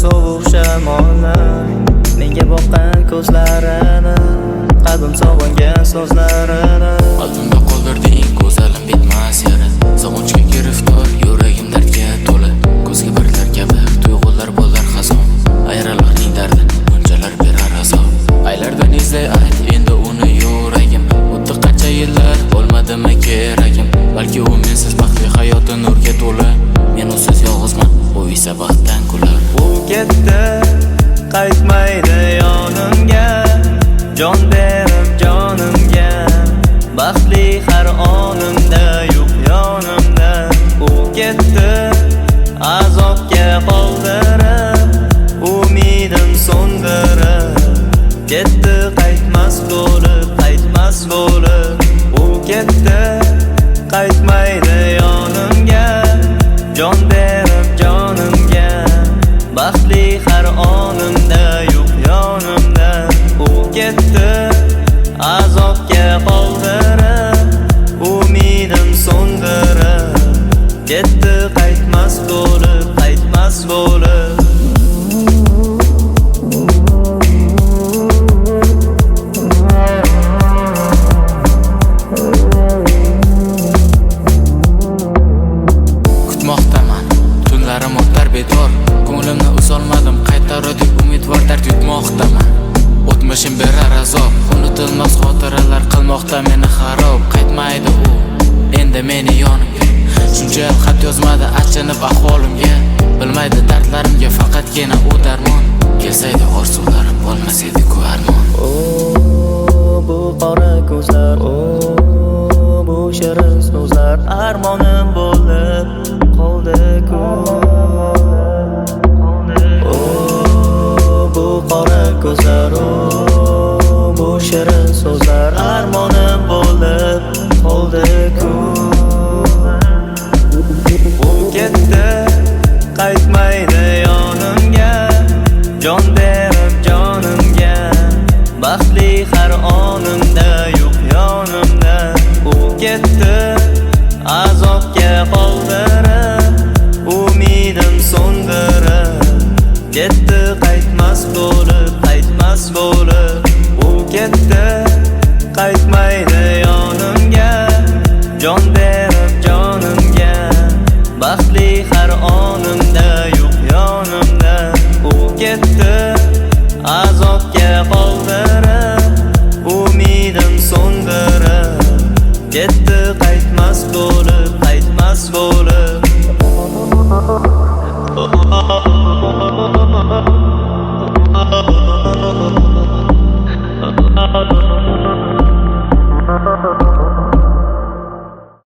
sovuq shamollar menga boqqan ko'zlarini, qalbim sog'ingan so'zlarini. Qalbimda qoldirding go'zalim bitmas yara, sog'inchga giriftor yuragim dardga to'la. Ko'zga birlar kabi tuyg'ular bo'lar xazon, ayrilarning dardi bunchalar berar azob. Aylardan izlay ayt endi uni yuragim, o'tdi qancha yillar bo'lmadimi keragim. Balki u mensiz baxtli hayoti nurga to'la, men usiz yolg'izman, u esa baxtdan kular. U ketdi, qaytmaydi yonimga, jon berib jonimga, baxtli har onimda yo'q yonimda. U ketdi, azobga qoldirib, umidim so'ndirib, ketdi qaytmas bo'lib, qaytmas bo'lib. U ketdi, qaytmaydi yonimga, jon berib jonimga, baxtli har onimda yo'q yonimda. U ketdi, azobga qoldirib, umidim so'ndirib, ketdi qaytmas bo'lib, qaytmas bo'lib. Tunlarim o'tar bedor, ko'nglimni uzolmadim, qaytar deb umidvor dard yutmoqdaman. O'tmishim berar azob, unutilmas xotiralar qilmoqda meni xarob. Qaytmaydi u endi meni yonimga, shuncha yil xat yozmadi achinib ahvolimga. Bilmaydi dardlarimga faqatgina u darmon, kelsaydi orzularim bo'lmas edi-ku armon. Bu qora ko'zlar, bu shirin so'zlar armonim bo'lib qoldi-ku. Bu qora ko'zlar, bu shirin so'zlar armonim bo'lib qoldi-ku. U ketdi, qaytmaydi yonimga, jon berib jonimga, baxtli har onimda yo'q yonimda. U ketdi, azobga qoldirib, umidim so'ndirib, ketdi qaytmas bo'lib, qaytmas bo'lib. U ketdi, qaytmaydi